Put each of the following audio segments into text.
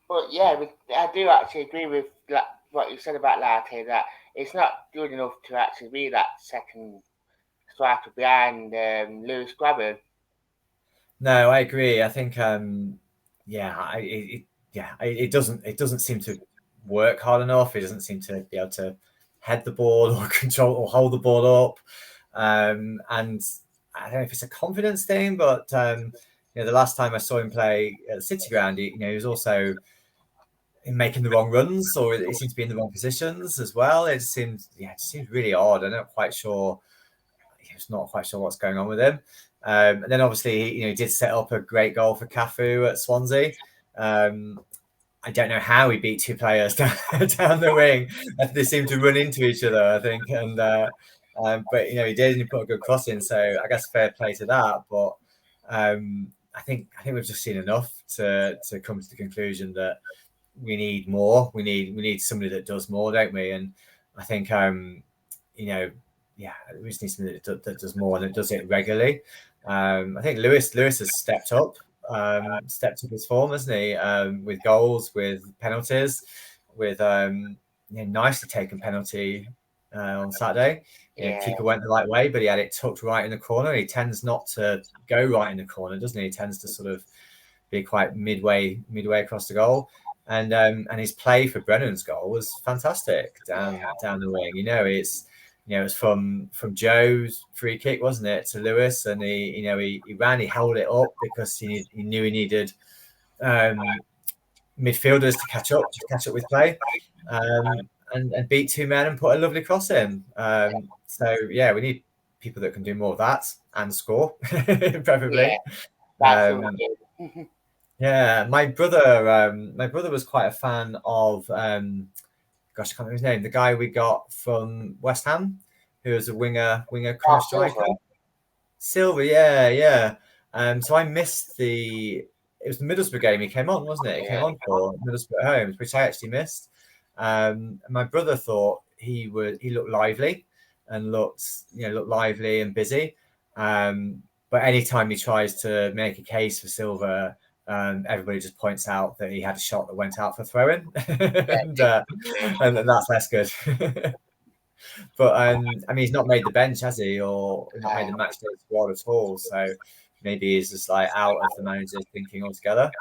But yeah, I do actually agree with what you said about Latte, that it's not good enough to actually be that second striker behind Lewis Grabban. No, I agree. I think, yeah, it doesn't seem to work hard enough. It doesn't seem to be able to head the ball or control or hold the ball up. And I don't know if it's a confidence thing, but the last time I saw him play at the City Ground, he was also in making the wrong runs, or he seemed to be in the wrong positions as well. It seems really odd. I'm not quite sure. Just not quite sure what's going on with him. And then obviously, he did set up a great goal for Cafu at Swansea. Um, I don't know how he beat two players down the wing. They seemed to run into each other, I think. But he did, and he put a good cross in. So I guess fair play to that. But I think we've just seen enough to come to the conclusion that we need more. We need somebody that does more, don't we? And I think you know, yeah, we just need somebody that does more and that does it regularly. I think Lewis has stepped up his form, hasn't he? With goals, with penalties, with nicely taken penalty on Saturday. Yeah, Keeper went the right way, but he had it tucked right in the corner. He tends not to go right in the corner, doesn't he? He tends to sort of be quite midway across the goal. And his play for Brennan's goal was fantastic down the wing. It's from Joe's free kick, wasn't it, to Lewis, and he ran, he held it up because he knew he needed um, midfielders to catch up with play, and beat two men and put a lovely cross in. So yeah, we need people that can do more of that and score, yeah, preferably. that's all Um, good. yeah, my brother was quite a fan of gosh, I can't remember his name. The guy we got from West Ham, who was a winger kind Oh, of striker. Silver. Silver, yeah, yeah. So I missed the. It was the Middlesbrough game he came on, wasn't it? He came Yeah, on for Middlesbrough at home, which I actually missed. My brother thought he looked lively and looked lively and busy. But anytime he tries to make a case for Silver, everybody just points out that he had a shot that went out for throwing, and yeah, and that's less good. But I mean, he's not made the bench, has he, or not made the uh, match day squad at all? So maybe he's just like out of the manager's thinking altogether.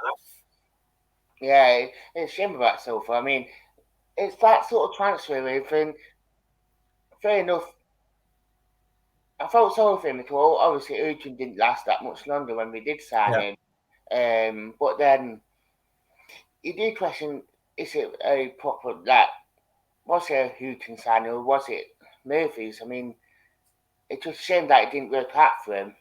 yeah. It's a shame about Silver. I mean, it's that sort of transfer with, and fair enough. I felt sorry for him at all. Obviously, Urchin didn't last that much longer when we did sign Yeah, him. But then you do question: is it a proper was it a Hooton signing or was it Murphy's? I mean, it's just a shame that it didn't work out for him.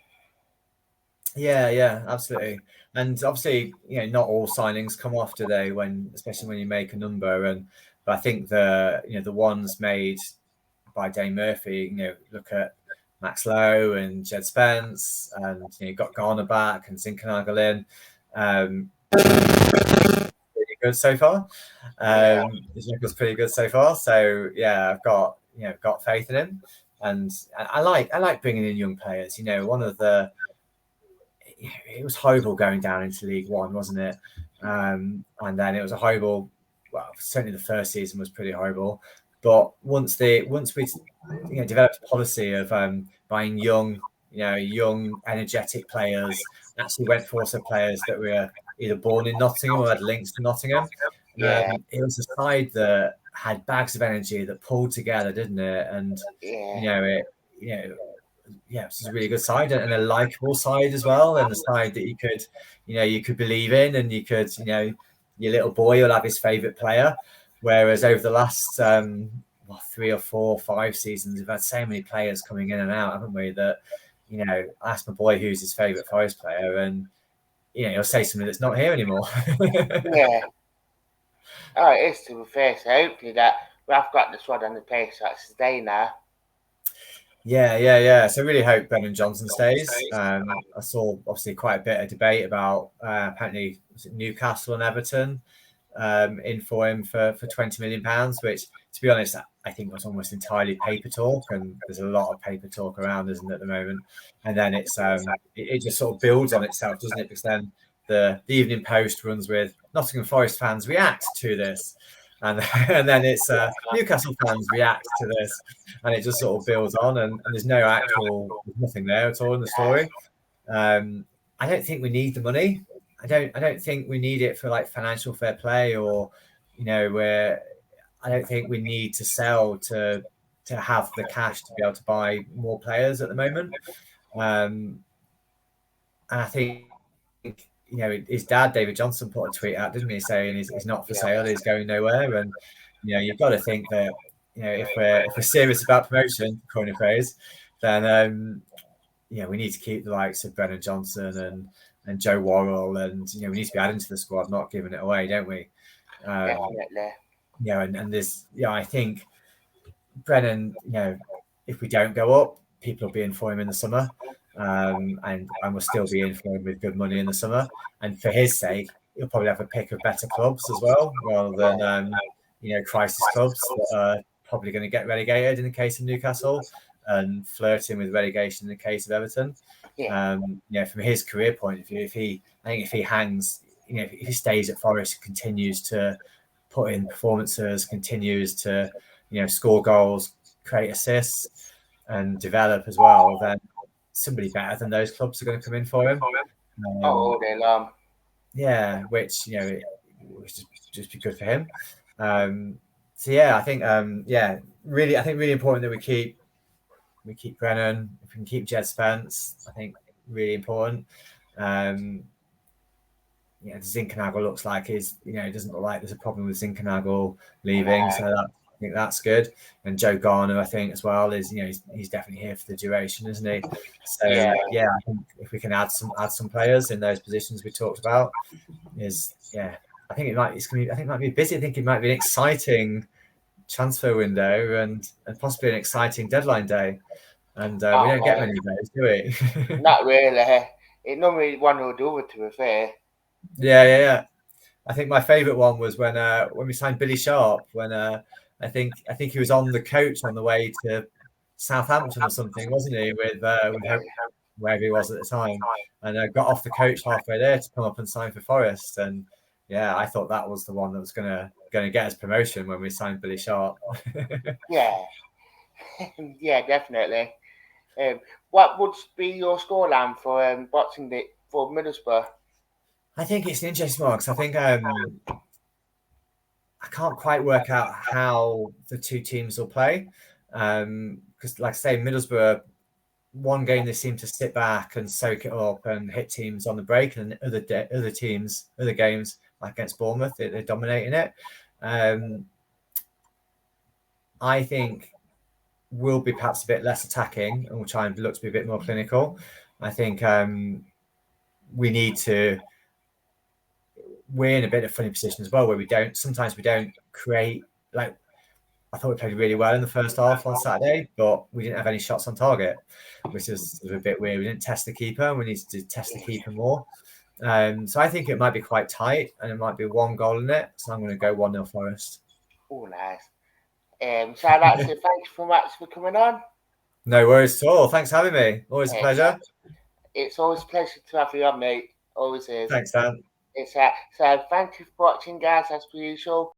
yeah, absolutely. And obviously, not all signings come off today especially when you make a number. But I think the ones made by Dane Murphy, look at Max Lowe and Jed Spence, and got Garner back and Zinkernagel in. Pretty good so far. Yeah, His record's pretty good so far. So yeah, I've got faith in him, and I like bringing in young players. One of the it was horrible going down into League One, wasn't it? And then it was a horrible. Well, certainly the first season was pretty horrible. But once we developed a policy of buying young, energetic players, actually went for also players that were either born in Nottingham or had links to Nottingham. yeah, It was a side that had bags of energy that pulled together, didn't it? And yeah, it, you know, yeah, it's a really good side and a likable side as well, and a side that you could believe in, and your little boy will have his favourite player. Whereas over the last 3 or 4, 5 seasons, we've had so many players coming in and out, haven't we? That I asked my boy who's his favourite Forest player, and he'll say something that's not here anymore. yeah. Oh, it is to be fair. So hopefully that we have got the squad on the pace that's today now. Yeah. So I really hope Brennan Johnson stays. I saw obviously quite a bit of debate about apparently was it Newcastle and Everton in for him for £20 million, which to be honest, I think was almost entirely paper talk, and there's a lot of paper talk around, isn't it, at the moment? And then it just sort of builds on itself, doesn't it? Because then the Evening Post runs with Nottingham Forest fans react to this, and and then it's Newcastle fans react to this, and it just sort of builds on, and there's there's nothing there at all in the story. I don't think we need the money. I don't think we need it for like financial fair play or, where I don't think we need to sell to have the cash to be able to buy more players at the moment. And I think, his dad, David Johnson, put a tweet out, didn't he, saying he's not for sale, he's going nowhere. And, you've got to think that, if we're serious about promotion, coin a phrase, then, we need to keep the likes of Brennan Johnson and Joe Worrell, and, we need to be adding to the squad, not giving it away, don't we? Definitely. And there's, I think Brennan, if we don't go up, people will be in for him in the summer. And we'll still be in for him with good money in the summer. And for his sake, he'll probably have a pick of better clubs as well, rather than crisis clubs that are probably going to get relegated in the case of Newcastle and flirting with relegation in the case of Everton. From his career point of view, if he hangs, if he stays at Forest, continues to put in performances, continues to score goals, create assists, and develop as well, then somebody better than those clubs are going to come in for him. All day long. Yeah, which just be good for him. So yeah, I think really important that we keep Brennan. If we can keep Jed Spence, I think really important. Zinkernagel looks like it doesn't look like there's a problem with Zinkernagel leaving, so I think that's good. And Joe Garner, I think as well, is he's definitely here for the duration, isn't he? So I think if we can add some players in those positions we talked about, I think it might be busy. I think it might be an exciting transfer window and possibly an exciting deadline day. And we don't get many of those, do we? Not really. It normally one or the other, to be fair. Yeah. I think my favourite one was when we signed Billy Sharp. When I think he was on the coach on the way to Southampton or something, wasn't he? With wherever he was at the time, and got off the coach halfway there to come up and sign for Forest. And yeah, I thought that was the one that was gonna get us promotion when we signed Billy Sharp. Yeah, yeah, definitely. What would be your scoreline for Boxing Day for Middlesbrough? I think it's an interesting one because I think I can't quite work out how the two teams will play. Because, like I say, Middlesbrough, one game they seem to sit back and soak it up and hit teams on the break, and other games, like against Bournemouth, they're dominating it. I think we'll be perhaps a bit less attacking and we'll try and look to be a bit more clinical. I think we're in a bit of a funny position as well, where sometimes we don't create, like, I thought we played really well in the first half on Saturday, but we didn't have any shots on target, which is a bit weird. We didn't test the keeper, and we need to test the keeper more. So I think it might be quite tight, and it might be one goal in it. So I'm going to go 1-0 Forest. Oh, nice. So I'd like to say thank you very much for coming on. No worries at all. Thanks for having me. Always a pleasure. It's always a pleasure to have you on, mate. Always is. Thanks, Dan. So thank you for watching, guys, as per usual.